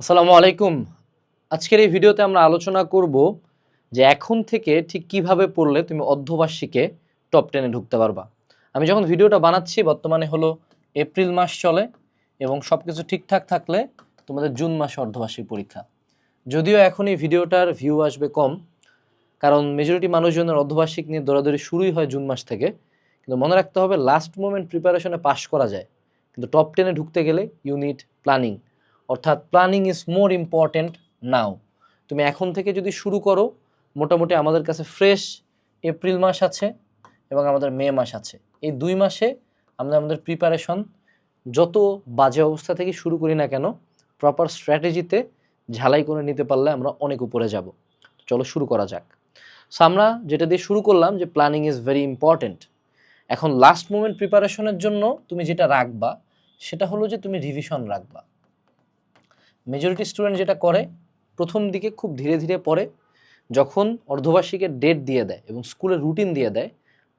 আসসালামু আলাইকুম। আজকের এই ভিডিওতে আমরা আলোচনা করব যে এখন থেকে ঠিক কিভাবে পড়লে তুমি অর্ধবার্ষিকে টপ 10 এ ঢুকতে পারবা। আমি যখন ভিডিওটা বানাচ্ছি বর্তমানে হলো এপ্রিল মাস চলে এবং সবকিছু ঠিকঠাক থাকলে তোমাদের জুন মাসে অর্ধবার্ষিক পরীক্ষা। যদিও এখন এই ভিডিওটার ভিউ আসবে কম, কারণ মেজরিটি মানুষজনের অর্ধবার্ষিক নিয়ে দৌড়াদৌড়ি শুরুই হয় জুন মাস থেকে। কিন্তু মনে রাখতে হবে লাস্ট মোমেন্ট প্রিপারেশনে পাস করা যায়, কিন্তু টপ 10 এ ঢুকতে গেলে ইউ নিড প্ল্যানিং। অর্থাৎ প্ল্যানিং ইজ মোর ইম্পর্ট্যান্ট নাও। তুমি এখন থেকে যদি শুরু করো, মোটামুটি আমাদের কাছে ফ্রেশ এপ্রিল মাস আছে এবং আমাদের মে মাস আছে। এই 2 মাসে আমরা আমাদের প্রিপারেশন যত বাজে অবস্থা থেকে শুরু করি না কেন, প্রপার স্ট্র্যাটেজিতে ঝালাই করে নিতে পারলে আমরা অনেক উপরে যাব। চলো শুরু করা যাক। সো আমরা যেটা দিয়ে শুরু করলাম যে প্ল্যানিং ইজ ভেরি ইম্পর্ট্যান্ট। এখন লাস্ট মোমেন্ট প্রিপারেশনের জন্য তুমি যেটা রাখবা সেটা হলো যে তুমি রিভিশন রাখবা। মেজরিটি স্টুডেন্ট যেটা করে প্রথম দিকে খুব ধীরে ধীরে পড়ে, যখন অর্ধবার্ষিকের ডেট দিয়ে দেয় এবং স্কুলের রুটিন দিয়ে দেয়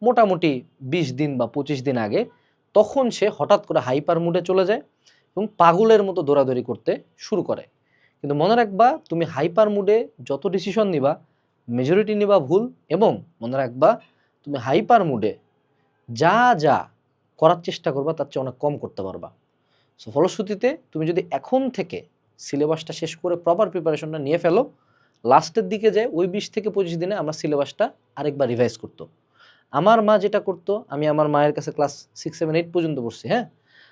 মোটামুটি 20 দিন বা 25 দিন আগে, তখন সে হঠাৎ করে হাইপার মুডে চলে যায় এবং পাগলের মতো দৌড়াদৌড়ি করতে শুরু করে। কিন্তু মনে রাখবা তুমি হাইপার মুডে যত ডিসিশন নিবা মেজরিটি নিবা ভুল, এবং মনে রাখবা তুমি হাইপার মুডে যা যা করার চেষ্টা করবা তার চেয়ে অনেক কম করতে পারবা। সো ফলশ্রুতিতে তুমি যদি এখন থেকে সিলেবাসটা শেষ করে প্রপার প্রিপারেশনটা নিয়ে ফেলো, লাস্টের দিকে যায় ওই 20 থেকে 25 দিনে আমার সিলেবাসটা আরেকবার রিভাইজ করতো। আমার মা যেটা করতো, আমি আমার মায়ের কাছে ক্লাস 6, 7, 8 পর্যন্ত পড়ছি, হ্যাঁ।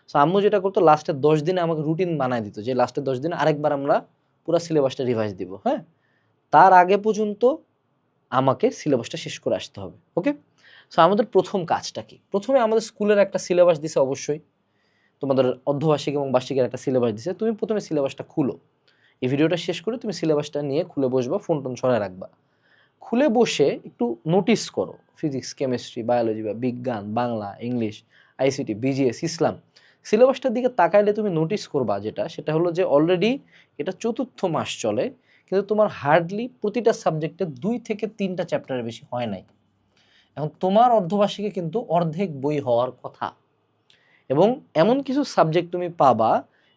সো আম্মু যেটা করতো লাস্টের 10 দিনে আমাকে রুটিন বানায় দিত যে লাস্টের 10 দিনে আরেকবার আমরা পুরো সিলেবাসটা রিভাইজ দিব, হ্যাঁ। তার আগে পর্যন্ত আমাকে সিলেবাসটা শেষ করে আসতে হবে, ওকে। সো আমাদের প্রথম কাজটা কি? প্রথমে আমাদের স্কুলের একটা সিলেবাস দিছে, অবশ্যই তোমাদের অর্ধবার্ষিক এবং বার্ষিকের একটা সিলেবাস দিছে। তুমি প্রথমে সিলেবাসটা খুলো। এই ভিডিওটা শেষ করে তুমি সিলেবাসটা নিয়ে খুলে বসবা, ফোন টোন সরায় রাখবা। খুলে বসে একটু নোটিস করো ফিজিক্স, কেমিস্ট্রি, বায়োলজি বা বিজ্ঞান, বাংলা, ইংলিশ, আইসিটি, বিজিএস, ইসলাম। সিলেবাসটার দিকে তাকাইলে তুমি নোটিস করবা সেটা হলো যে অলরেডি এটা 4র্থ মাস চলে, কিন্তু তোমার হার্ডলি প্রতিটা সাবজেক্টে 2 থেকে 3টা চ্যাপ্টারের বেশি হয় নাই। এখন তোমার অর্ধবার্ষিকে কিন্তু অর্ধেক বই হওয়ার কথা, এবং এমন কিছু সাবজেক্ট তুমি পাবা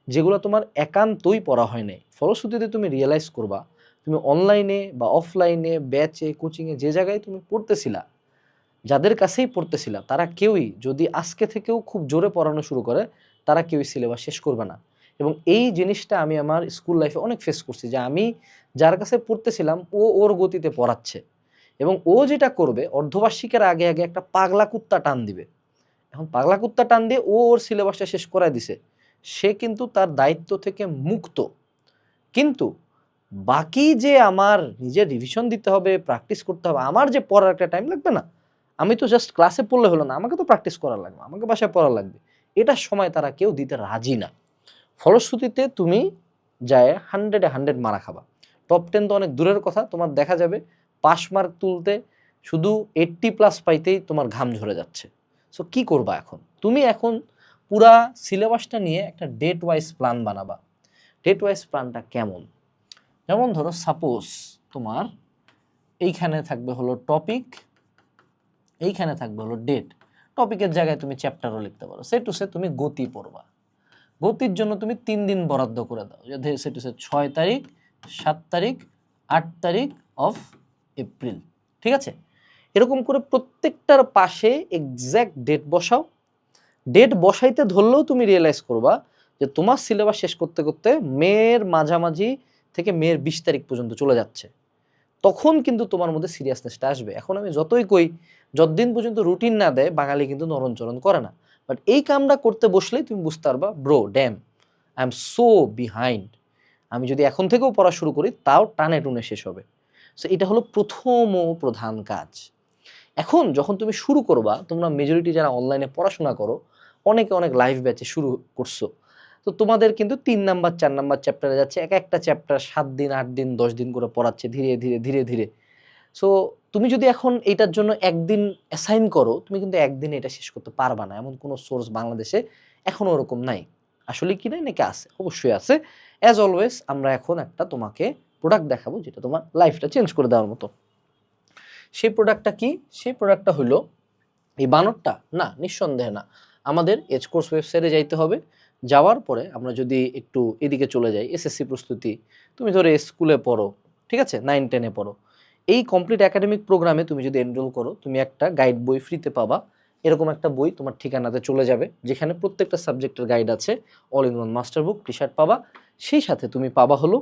যেগুলো তোমার একান্তই পড়া হয় নাই। ফলশ্রুতিতে তুমি রিয়েলাইজ করবা তুমি অনলাইনে বা অফলাইনে, ব্যাচে, কোচিংয়ে যে জায়গায় তুমি পড়তেছিলা, যাদের কাছেই পড়তেছিলা, তারা কেউই যদি আজকে থেকেও খুব জোরে পড়ানো শুরু করে, তারা কেউই সিলেবাস শেষ করবে না। এবং এই জিনিসটা আমি আমার স্কুল লাইফে অনেক ফেস করছি, যে আমি যার কাছে পড়তেছিলাম ও ওর গতিতে পড়াচ্ছে, এবং ও যেটা করবে অর্ধবার্ষিকের আগে আগে একটা পাগলা কুত্তা টান দিবে। এখন পাগলা কুত্তা টান দিয়ে ও ওর সিলেবাসটা শেষ করায় দিছে, সে কিন্তু তার দায়িত্ব থেকে মুক্ত। কিন্তু বাকি যে আমার নিজের রিভিশন দিতে হবে, প্র্যাকটিস করতে হবে, আমার যে পড়ার একটা টাইম লাগবে না, আমি তো জাস্ট ক্লাসে পড়লে হলো না, আমাকে তো প্র্যাকটিস করা লাগবে, আমাকে বাসায় পড়া লাগবে, এটার সময় তারা কেউ দিতে রাজি না। ফলশ্রুতিতে তুমি যায় 100-এ 100 মারা খাবা। টপ 10 তো অনেক দূরের কথা, তোমার দেখা যাবে পাস মার্ক তুলতে শুধু 80+ পাইতেই তোমার ঘাম ঝরে যাচ্ছে। সো কি করবা এখন? তুমি এখন পুরা সিলেবাসটা নিয়ে একটা ডেট ওয়াইজ প্ল্যান বানাবা। ডেট ওয়াইজ প্ল্যানটা কেমন? যেমন ধরো সাপোজ তোমার এইখানে থাকবে হলো টপিক, এইখানে থাকবে হলো ডেট। টপিকের জায়গায় তুমি চ্যাপ্টারও লিখতে পারো। সে টু সে তুমি গতি পড়বা। গতির জন্য তুমি 3 দিন বরাদ্দ করে দাও, যে সে টু সে 6 তারিখ, 7 তারিখ, 8 তারিখ অফ এপ্রিল, ঠিক আছে। এরকম করে প্রত্যেকটার পাশে এক্স্যাক্ট ডেট বসাও। ডেট বসাইতে ধরলেও তুমি রিয়েলাইজ করবা যে তোমার সিলেবাস শেষ করতে করতে মের মাঝামাঝি থেকে মের 20 তারিখ পর্যন্ত চলে যাচ্ছে। তখন কিন্তু তোমার মধ্যে সিরিয়াসনেসটা আসবে। এখন আমি যতই কই, যতদিন পর্যন্ত রুটিন না দেয় বাঙালি কিন্তু নরণচরণ করে না। বাট এই কামটা করতে বসলেই তুমি বুঝতে পারবা, bro damn, I am so behind. আমি যদি এখন থেকেও পড়া শুরু করি তাও টানে টুনে শেষ হবে। সো এটা হলো প্রথম ও প্রধান কাজ। এখন যখন তুমি শুরু করবা, তোমরা মেজরিটি যারা অনলাইনে পড়াশোনা করো অনেকে অনেক লাইভ ব্যাচে শুরু করছো, তো তোমাদের কিন্তু 3 নাম্বার 4 নাম্বার চ্যাপ্টারে যাচ্ছে, এক একটা চ্যাপ্টার 7 দিন 8 দিন 10 দিন করে পড়াচ্ছে ধীরে ধীরে ধীরে ধীরে। সো তুমি যদি এখন এইটার জন্য একদিন অ্যাসাইন করো, তুমি কিন্তু একদিনে এটা শেষ করতে পারবা না। এমন কোনো সোর্স বাংলাদেশে এখনো ওরকম নাই। আসলে কি নাই, নাকি আছে? অবশ্যই আছে। অ্যাজ অলওয়েজ আমরা এখন একটা তোমাকে প্রোডাক্ট দেখাবো যেটা তোমার লাইফটা চেঞ্জ করে দেওয়ার মতো। সেই প্রোডাক্টটা কি? সেই প্রোডাক্টটা হলো এই বানরটা? না, নিঃসন্দেহে না। আমাদের এজ কোর্স ওয়েবসাইটে যাইতে হবে, যাওয়ার পরে আমরা যদি একটু এদিকে চলে যাই, এসএসসি প্রস্তুতি, তুমি ধরো স্কুলে পড়ো, ঠিক আছে, 9-10-এ পড়ো, এই কমপ্লিট একাডেমিক প্রোগ্রামে তুমি যদি এনরোল করো, তুমি একটা গাইড বই ফ্রিতে পাবা। এরকম একটা বই তোমার ঠিকানাতে চলে যাবে, যেখানে প্রত্যেকটা সাবজেক্টের গাইড আছে, all in one master book, T shirt পাবা। সেই সাথে তুমি পাবা হলো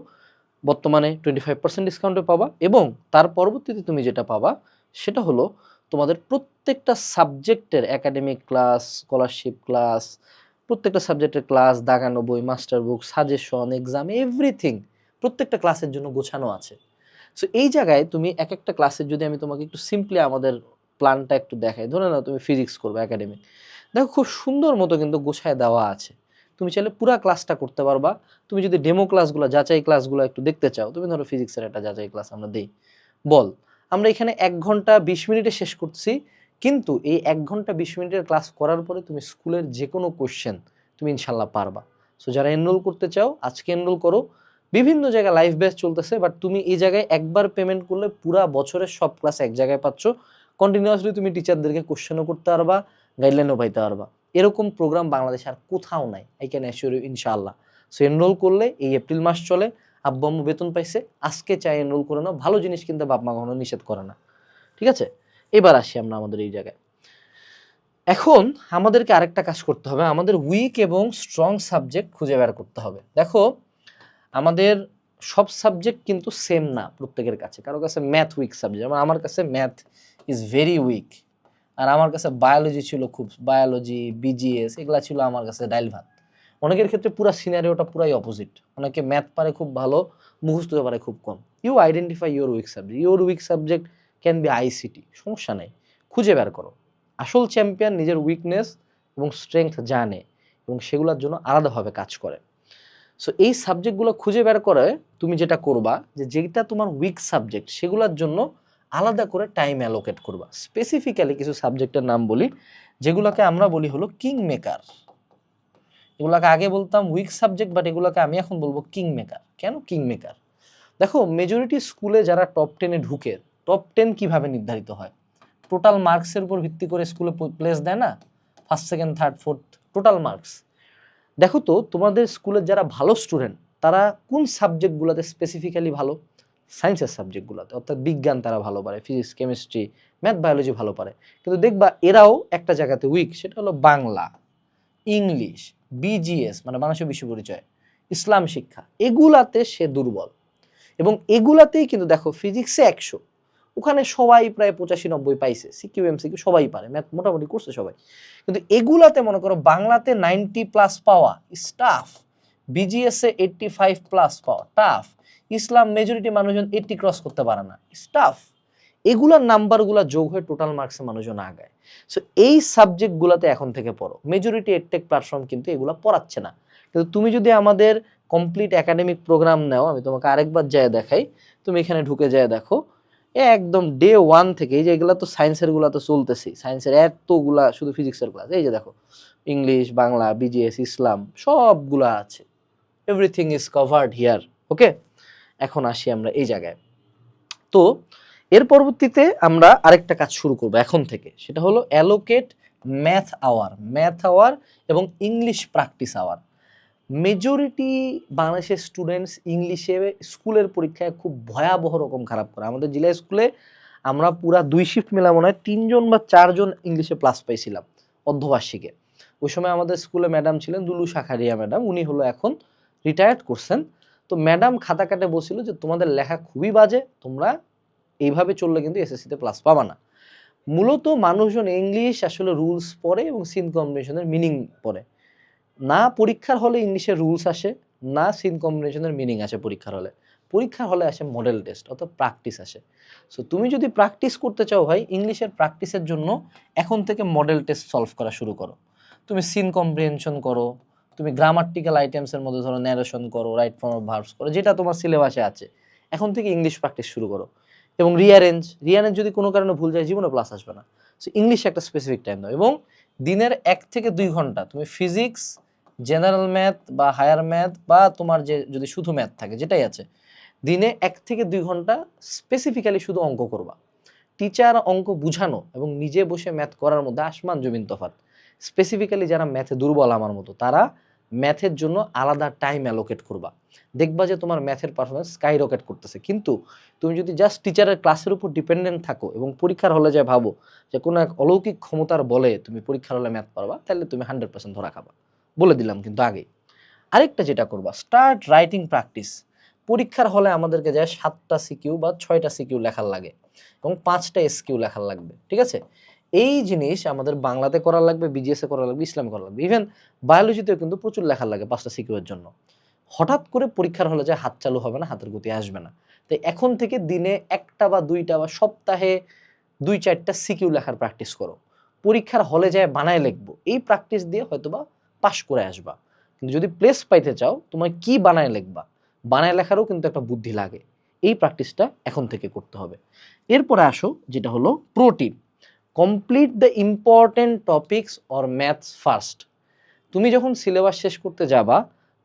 বর্তমানে 25% ডিসকাউন্টে পাবা, এবং তার পরবর্তীতে তুমি যেটা পাবা সেটা হলো তোমাদের প্রত্যেকটা সাবজেক্টের একাডেমিক ক্লাস, স্কলারশিপ ক্লাস, প্রত্যেকটা সাবজেক্টের ক্লাস, দাগানো বই, মাস্টার বুক, সাজেশন, এক্সাম, এভরিথিং প্রত্যেকটা ক্লাসের জন্য গোছানো আছে। সো এই জায়গায় তুমি এক একটা ক্লাসের, যদি আমি তোমাকে একটু সিম্পলি আমাদের প্ল্যানটা একটু দেখাই, ধরে নাও তুমি ফিজিক্স করবে একাডেমিক, দেখো খুব সুন্দর মতো কিন্তু গোছায় দেওয়া আছে। তুমি চাইলে পুরা ক্লাসটা করতে পারবা। তুমি যদি ডেমো ক্লাসগুলো, যাচাই ক্লাসগুলো একটু দেখতে চাও, তুমি ধরো ফিজিক্সের একটা যাচাই ক্লাস আমরা দেই, বল আমরা এখানে 1 ঘন্টা 20 মিনিটে শেষ করছি, কিন্তু এই 1 ঘন্টা 20 মিনিটের ক্লাস করার পরে তুমি স্কুলের যে কোনো কোশ্চেন তুমি ইনশাল্লাহ পারবা। সো যারা এনরোল করতে চাও আজকে এনরোল করো। বিভিন্ন জায়গায় লাইভ ব্যাচ চলতেছে, বাট তুমি এই জায়গায় একবার পেমেন্ট করলে পুরা বছরের সব ক্লাস এক জায়গায় পাচ্ছ। কন্টিনিউয়াসলি তুমি টিচারদেরকে কোশ্চেনও করতে পারবা, গাইডলাইনও পাইতে পারবা। এরকম প্রোগ্রাম বাংলাদেশে আর কোথাও নাই, আই ক্যান অ্যাসিওর ইউ ইনশাআল্লাহ। সো এনরোল করলে এই এপ্রিল মাস চলে, আব্বু আম্মু বেতন পাইছে, আজকে চাই এনরোল করে নাও। ভালো জিনিস কিনতে বাপ মা কখনো নিষেধ করে না, ঠিক আছে? এবার আসি আমরা আমাদের এই জায়গায়। এখন আমাদেরকে আরেকটা কাজ করতে হবে, আমাদের উইক এবং স্ট্রং সাবজেক্ট খুঁজে বের করতে হবে। দেখো আমাদের সব সাবজেক্ট কিন্তু সেম না প্রত্যেকের কাছে। কারো কাছে ম্যাথ উইক সাবজেক্ট, আমার কাছে ম্যাথ ইজ ভেরি উইক, আর আমার কাছে বায়োলজি ছিল খুব, বায়োলজি, বিজিএস এগুলা ছিল আমার কাছে ডাইল ভাত। অনেকের ক্ষেত্রে পুরো সিনারিওটা পুরাই অপোজিট, অনেকে ম্যাথ পারে খুব ভালো, মুখস্থ পারে খুব কম। You identify your weak subject, your weak subject can be ICT, সমস্যা নেই, খুঁজে বের করো। আসল চ্যাম্পিয়ন নিজের উইকনেস এবং স্ট্রেংথ জানে এবং সেগুলোর জন্য আলাদাভাবে কাজ করে। সো এই সাবজেক্টগুলো খুঁজে বের করে তুমি যেটা করবা, যে যেটা তোমার উইক সাবজেক্ট সেগুলোর জন্য আলাদা করে টাইম অ্যালোকেট করবা। স্পেসিফিক্যালি কিছু সাবজেক্টের নাম বলি, যেগুলোকে আমরা বলি হলো কিং মেকার। এগুলোকে আগে বলতাম উইক সাবজেক্ট, বাট এগুলোকে আমি এখন বলবো কিং মেকার। কেন কিং মেকার? দেখো মেজরিটি স্কুলে যারা টপ 10-এ ঢুকে, টপ 10 কিভাবে নির্ধারিত হয়? টোটাল মার্কসের উপর ভিত্তি করে স্কুলে প্লেস দেয় না, first, second, third, fourth, total marks. দেখো তো তোমাদের স্কুলের যারা ভালো স্টুডেন্ট তারা কোন সাবজেক্টগুলোতে স্পেসিফিক্যালি ভালো? সায়েন্সের সাবজেক্টগুলোতে, অর্থাৎ বিজ্ঞান তারা ভালো পারে, ফিজিক্স, কেমিস্ট্রি, ম্যাথ, বায়োলজি ভালো পারে। কিন্তু দেখবা এরাও একটা জায়গাতে উইক, সেটা হলো বাংলা, ইংলিশ, বিজিএস মানে বাংলাদেশের বিশ্ব পরিচয়, ইসলাম শিক্ষা, এগুলাতে সে দুর্বল। এবং এগুলাতেই কিন্তু দেখো ফিজিক্সে 100, ওখানে সবাই প্রায় 85-90 পাইছে, সিকিউ এমসিকিউ সবাই পারে, ম্যাথ মোটামুটি করছে সবাই। কিন্তু এগুলাতে মনে করো বাংলাতে 90+ পাওয়া টাফ, বিজিএস এ 85+ পাওয়া টাফ, ইসলাম মেজরিটি মানুষজন 80 ক্রস করতে পারে না, টাফ। এগুলার নাম্বারগুলো যোগ হয়ে টোটাল মার্কসে মানুষজন আগায়। সো এই সাবজেক্টগুলোতে এখন থেকে পড়ো। মেজরিটি এডটেক প্ল্যাটফর্ম কিন্তু এগুলো পড়াচ্ছে না। কিন্তু তুমি যদি আমাদের কমপ্লিট একাডেমিক প্রোগ্রাম নাও, আমি তোমাকে আরেকবার যায় দেখাই, তুমি এখানে ঢুকে যায় দেখো, একদম ডে 1 থেকে, এই যে এগুলা তো সায়েন্সের গুলা তো চলতেছেই, সায়েন্সের এতগুলা শুধু ফিজিক্সের ক্লাস, এই যে দেখো ইংলিশ, বাংলা, বিজিএস, ইসলাম সবগুলা আছে, এভরিথিং ইজ কভার্ড হিয়ার। ওকে, এখন আসি আমরা এই জায়গায়। তো এর পরবর্তীতে আমরা আরেকটা কাজ শুরু করব এখন থেকে, সেটা হলো অ্যালোকেট ম্যাথ আওয়ার এবং ইংলিশ প্র্যাকটিস আওয়ার। মেজরিটি বাংলাদেশের স্টুডেন্টস ইংলিশে স্কুলের পরীক্ষায় খুব ভয়াবহ রকম খারাপ করে। আমাদের জেলা স্কুলে আমরা পুরা 2 শিফট মিলা মনে হয় 3 জন বা 4 জন ইংলিশে প্লাস পাইছিলাম অর্ধবার্ষিকে। ওই সময় আমাদের স্কুলে ম্যাডাম ছিলেন দুলু শাখারিয়া ম্যাডাম, উনি হলো এখন রিটায়ার্ড করছেন। তো ম্যাডাম খাতা কাটে বলছিল যে তোমাদের লেখা খুবই বাজে, তোমরা এইভাবে চললে কিন্তু এসএসসিতে প্লাস পাবা না। মূলত মানুষজন ইংলিশ আসলে রুলস পড়ে এবং সিন কম্বিনেশনের মিনিং পড়ে না। পরীক্ষার হলে ইংলিশের রুলস আসে না, সিন কম্বিনেশনের মিনিং আসে পরীক্ষার হলে আসে মডেল টেস্ট, অর্থাৎ প্র্যাকটিস আসে। সো তুমি যদি প্র্যাকটিস করতে চাও ভাই, ইংলিশের প্র্যাকটিসের জন্য এখন থেকে মডেল টেস্ট সলভ করা শুরু করো। তুমি সিন কম্প্রিহেনশন করো, তুমি গ্রামাটিক্যাল আইটেমসের মধ্যে ধরো ন্যারেশন করো, রাইট ফর্ম অফ ভার্বস করো, যেটা তোমার সিলেবাসে আছে। এখন থেকে ইংলিশ প্র্যাকটিস শুরু করো। এবং রিয়ারেঞ্জ যদি কোনো কারণে ভুল যায় জীবনে প্লাস আসবে না। সো ইংলিশে একটা স্পেসিফিক টাইম দাও, এবং দিনের 1 থেকে 2 ঘন্টা তুমি ফিজিক্স, জেনারেল ম্যাথ বা হায়ার ম্যাথ বা তোমার যে যদি শুধু ম্যাথ থাকে যেটাই আছে, দিনে 1 থেকে 2 ঘন্টা স্পেসিফিক্যালি শুধু অঙ্ক করবা। টিচার অঙ্ক বুঝানো এবং নিজে বসে ম্যাথ করার মধ্যে আসমান জমিন তফাৎ। স্পেসিফিক্যালি যারা ম্যাথে দুর্বল আমার মতো, তারা ম্যাথের জন্য আলাদা টাইম অ্যালোকেট করবা, দেখবা যে তোমার ম্যাথের পারফরমেন্স স্কাই রকেট করতেছে। কিন্তু তুমি যদি জাস্ট টিচারের ক্লাসের উপর ডিপেন্ডেন্ট থাকো এবং পরীক্ষার হলে যায় ভাবো যে কোনো এক অলৌকিক ক্ষমতার বলে তুমি পরীক্ষার হলে ম্যাথ পারবা, তাহলে তুমি 100% ধরা খাবা, বলে দিলাম কিন্তু আগেই। আরেকটা যেটা করবা, স্টার্ট রাইটিং প্র্যাকটিস। পরীক্ষার হলে আমাদেরকে যায় 7টা সিকিউ বা 6টা সিকিউ লেখার লাগে এবং 5টা এসকিউ লেখার লাগবে, ঠিক আছে? এই জিনিস আমাদের বাংলাতে করা লাগবে, বিজিএসে করা লাগবে, ইসলামে করা লাগবে, ইভেন বায়োলজিতেও কিন্তু প্রচুর লেখার লাগে 5টা সিকিউ এর জন্য। হঠাৎ করে পরীক্ষার হলে যে হাত চালু হবে না, হাতের গতি আসবে না। তাই এখন থেকে দিনে 1টা বা 2টা বা সপ্তাহে 2-4টা সিকিউ লেখার প্র্যাকটিস করো। পরীক্ষার হলে যায় বানায় লিখবো, এই প্র্যাকটিস দিয়ে হয়তোবা পাশ করে আসবা। কিন্তু যদি প্লেস পাইতে চাও, তোমার কি বানায় লিখবা, বানায় লেখারও কিন্তু একটা বুদ্ধি লাগে। এই প্র্যাকটিসটা এখন থেকে করতে হবে। এরপরে আসো যেটা হলো pro tip, complete the important topics or maths first. তুমি যখন সিলেবাস শেষ করতে যাবা,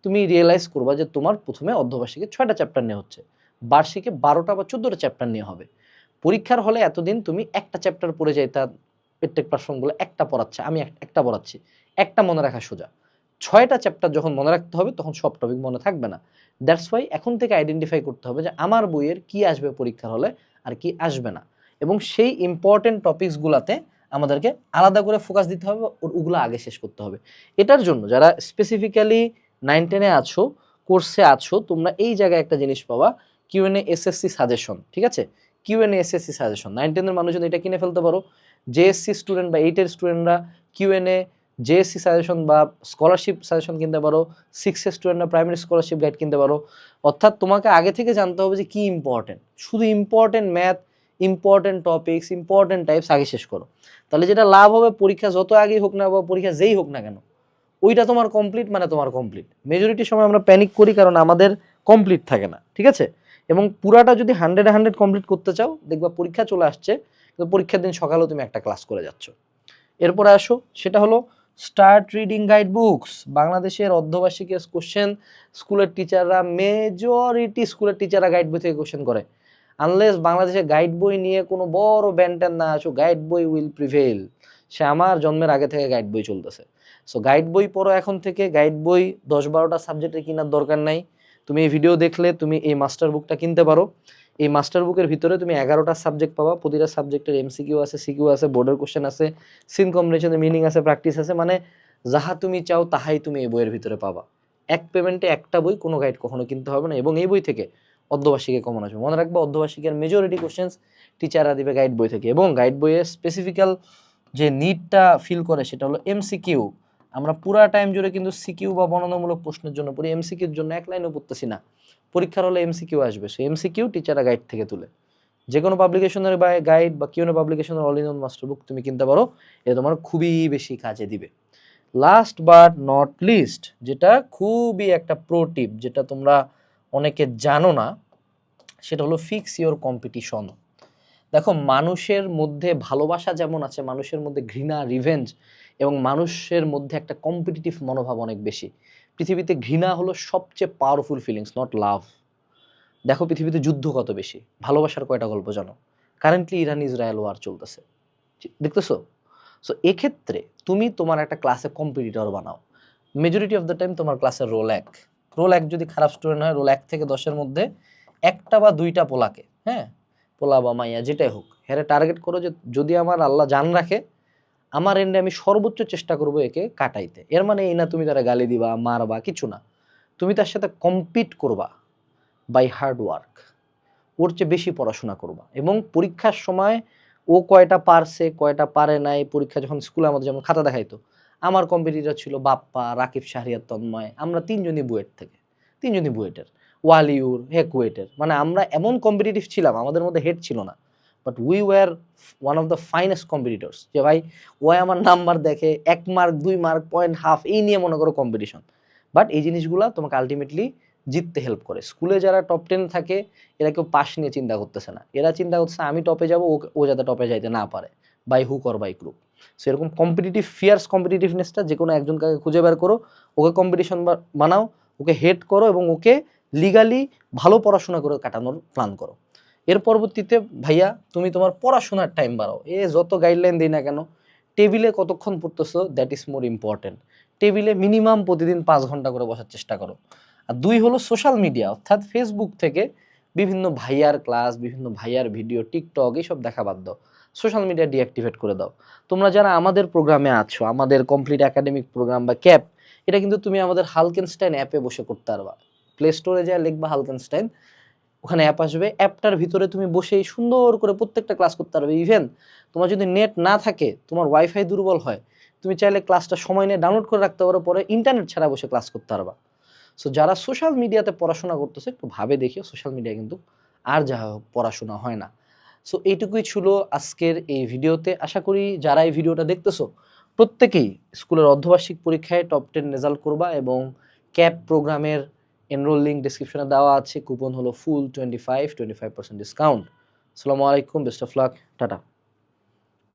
তুমি রিয়েলাইজ করবা যে তোমার প্রথমে অর্ধবার্ষিকে 6টা চ্যাপ্টার নিয়ে হচ্ছে, বার্ষিকে 12টা বা 14টা চ্যাপ্টার নিয়ে হবে। পরীক্ষার হলে এতদিন তুমি একটা চ্যাপ্টার পড়ে যাইতা, প্রত্যেক প্ল্যাটফর্মগুলো একটা পড়াচ্ছে, আমি একটা পড়াচ্ছি, একটা মনে রাখা সোজা। 6টা চ্যাপ্টার যখন মনে রাখতে হবে তখন সব টপিক মনে থাকবে না। দ্যাটস ওয়াই এখন থেকে আইডেন্টিফাই করতে হবে যে আমার বইয়ের কি আসবে পরীক্ষার হলে আর কি আসবে না, এবং সেই ইম্পর্টেন্ট টপিকসগুলোতে আমাদেরকে আলাদা করে ফোকাস দিতে হবে, ওগুলো আগে শেষ করতে হবে। এটার জন্য যারা স্পেসিফিক্যালি 9-10-এ আছো, কোর্সে আছো, তোমরা এই জায়গায় একটা জিনিস পাবা, কিউএনএ এসএসসি সাজেশন, ঠিক আছে? কিউএনএ এসএসসি সাজেশন 9-10-এর মানুষজন এটা কিনে ফেলতে পারো। জেএসসি স্টুডেন্ট বা 8-এর স্টুডেন্টরা কিউএনএ জেএসসি সাজেশন বা স্কলারশিপ সাজেশন কিনতে পারো। 6-এর স্টুডেন্টরা প্রাইমারি স্কলারশিপ গাইড কিনতে পারো। অর্থাৎ তোমাকে আগে থেকে জানতে হবে যে কি ইম্পর্টেন্ট, শুধু important math, important topics, important types আগে শেষ করো। তাহলে যেটা লাভ হবে, পরীক্ষা যত আগেই হোক না বা পরীক্ষা যেই হোক না কেন, ওইটা তোমার কমপ্লিট মানে তোমার কমপ্লিট। মেজরিটি সময় আমরা প্যানিক করি কারণ আমাদের কমপ্লিট থাকে না, ঠিক আছে? এবং পুরাটা যদি 100-100 কমপ্লিট করতে চাও, দেখবা পরীক্ষা চলে আসছে কিন্তু পরীক্ষার দিন সকালেও তুমি একটা ক্লাস করে যাচ্ছ। এরপরে আসো, সেটা হলো স্টার্ট রিডিং গাইড বুকস। বাংলাদেশের অর্ধবার্ষিকের কোশ্চেন স্কুলের টিচাররা, মেজরিটি স্কুলের টিচাররা গাইড বই থেকে কোশ্চেন করে। আনলেস বাংলাদেশে গাইড বই নিয়ে কোনো বড় ব্যান্টার না আসো, গাইড বই উইল প্রিভেল। সে আমার জন্মের আগে থেকে গাইড বই চলতেছে। সো গাইড বই পড়ো এখন থেকে। গাইড বই 10-12টা সাবজেক্টে কেনার দরকার নাই। তুমি এই ভিডিও দেখলে তুমি এই মাস্টার বুকটা কিনতে পারো। এই মাস্টার বুকের ভিতরে তুমি 11টা সাবজেক্ট পাবা, প্রতিটা সাবজেক্টের এমসিকিউ আছে, সিকিউ আছে, বোর্ডের কোশ্চেন আছে, সিন কম্বিনেশনের মিনিং আছে, প্র্যাকটিস আছে, মানে যাহা তুমি চাও তাহাই তুমি এই বইয়ের ভিতরে পাবা। এক পেমেন্টে একটা বই, কোনো গাইড কখনো কিনতে হবে না, এবং এই বই থেকে অর্ধবার্ষিকে কমন আসবে। মনে রাখবা, অর্ধবার্ষিকের মেজরিটি কোশ্চেন্স টিচাররা দিবে গাইড বই থেকে, এবং গাইড বইয়ের স্পেসিফিক্যাল যে নিডটা ফিল করে সেটা হলো এমসিকিউ। আমরা পুরা টাইম জুড়ে কিন্তু সিকিউ বা বর্ণনামূলক প্রশ্নের জন্য পড়ি, এমসিকিউর জন্য এক লাইনও পড়তেছি না। পরীক্ষার হলে এমসিকিউ আসবে, সো এমসিকিউ টিচাররা গাইড থেকে তুলে। যে কোনো পাবলিকেশনের গাইড বা কিউনো পাবলিকেশনের all in one master book তুমি কিনতে পারো, এটা তোমার খুবই বেশি কাজে দিবে। লাস্ট বাট নট লিস্ট, যেটা খুবই একটা প্রো টিপ, যেটা তোমরা অনেকে জানো না, সেটা হলো ফিক্স ইওর কম্পিটিশন। দেখো, মানুষের মধ্যে ভালোবাসা যেমন আছে, মানুষের মধ্যে ঘৃণা, রিভেঞ্জ, এবং মানুষের মধ্যে একটা কম্পিটিটিভ মনোভাব অনেক বেশি। পৃথিবীতে ঘৃণা হলো সবচেয়ে পাওয়ারফুল ফিলিংস, নট লাভ। দেখো পৃথিবীতে যুদ্ধ কত বেশি, ভালোবাসার কয়টা গল্প জানো? কারেন্টলি ইরান ইসরায়েল ওয়ার চলতেছে, দেখতেছো? সো এক্ষেত্রে তুমি তোমার একটা ক্লাসে কম্পিটিটর বানাও। মেজরিটি অফ দ্য টাইম তোমার ক্লাসের রোল এক যদি খারাপ স্টুডেন্ট হয়, রোল 1 থেকে 10-এর মধ্যে 1টা বা 2টা পোলাকে, হ্যাঁ, পোলা বা মাইয়া যেটাই হোক, হেরে টার্গেট করো যে যদি আমার আল্লাহ জান রাখে, আমার এন্ডে আমি সর্বোচ্চ চেষ্টা করব একে কাটাইতে। এর মানে এই না তুমি তারা গালি দিবা, মারবা, কিছু না। তুমি তার সাথে কম্পিট করবা বাই হার্ড ওয়ার্ক, ওর চেয়ে বেশি পড়াশোনা করবা, এবং পরীক্ষার সময় ও কয়টা পারছে কয়টা পারে নাই, পরীক্ষা যখন স্কুলে আমাদের যেমন খাতা দেখাইতো, আমার কম্পিটিটর ছিল বাপ্পা, রাকিব, শাহরিয়ার, তন্ময়, আমরা তিনজনই বুয়েট থেকে, তিনজনই বুয়েটের, ওয়ালিউর, হেকুয়েটের, মানে আমরা এমন কম্পিটিটিভ ছিলাম, আমাদের মধ্যে হেড ছিল না, but we were one of the finest competitors. যে ভাই, ওই আমার নাম্বার দেখে 1 মার্ক 2 মার্ক পয়েন্ট হাফ এই নিয়ে মনে করো কম্পিটিশন। বাট এই জিনিসগুলো তোমাকে আলটিমেটলি জিততে হেল্প করে। স্কুলে যারা টপ 10 থাকে, এরা কেউ পাশ নিয়ে চিন্তা করতেছে না, এরা চিন্তা করতেছে আমি টপে যাব, ও যাতে টপে যাইতে না পারে, by hook or by crook. So এরকম কম্পিটিটিভ ফিয়ার্স কম্পিটিটিভনেসটা যে কোনো একজনকে খুঁজে বের করো, ওকে কম্পিটিশন বানাও, ওকে হেড করো, এবং ওকে লিগালি ভালো পড়াশোনা করে কাটানোর প্ল্যান করো। এর পরবর্তীতে ভাইয়া তুমি তোমার পড়াশোনার টাইম বাড়াও। যত গাইডলাইন দিই না কেন, টেবিলে কতক্ষণ পড়তেছো দ্যাট ইজ মোর ইম্পর্টেন্ট। টেবিলে মিনিমাম প্রতিদিন 5 ঘন্টা করে বসার চেষ্টা করো। আর 2 হলো সোশ্যাল মিডিয়া, অর্থাৎ ফেসবুক থেকে বিভিন্ন ভাইয়ার ক্লাস, বিভিন্ন ভাইয়ার ভিডিও, টিকটক এইসব দেখা বাদ দাও। সোশ্যাল মিডিয়া ডিঅ্যাক্টিভেট করে দাও। তোমরা যারা আমাদের প্রোগ্রামে আছো, আমাদের কমপ্লিট একাডেমিক প্রোগ্রাম বা ক্যাপ, এটা কিন্তু তুমি আমাদের হালকেনস্টাইন অ্যাপে বসে করতে পারবা। প্লে স্টোরে যা লিখবা হালকেনস্টাইন, ওখানে অ্যাপ আসবে। অ্যাপটার ভিতরে তুমি বসেই সুন্দর করে প্রত্যেকটা ক্লাস করতে পারবে। ইভেন তোমার যদি নেট না থাকে, তোমার ওয়াইফাই দুর্বল হয়, তুমি চাইলে ক্লাসটা সময় নিয়ে ডাউনলোড করে রাখতে পারো, পরে ইন্টারনেট ছাড়া বসে ক্লাস করতে পারবা। সো যারা সোশ্যাল মিডিয়াতে পড়াশোনা করতেছে একটু ভাবে দেখিও, সোশ্যাল মিডিয়া কিন্তু আর যা হোক পড়াশোনা হয় না। সো এইটুকুই ছিল আজকের এই ভিডিওতে। আশা করি যারা এই ভিডিওটা দেখতেছো প্রত্যেকেই স্কুলের অর্ধবার্ষিক পরীক্ষায় টপ 10 রেজাল্ট করবা, এবং ক্যাপ প্রোগ্রামের এনরোল লিঙ্ক ডিসক্রিপশনে দেওয়া আছে। কুপন হলো ফুল 25% ডিসকাউন্ট। আসসালামু আলাইকুম, বেস্ট অফ লাক, টাটা।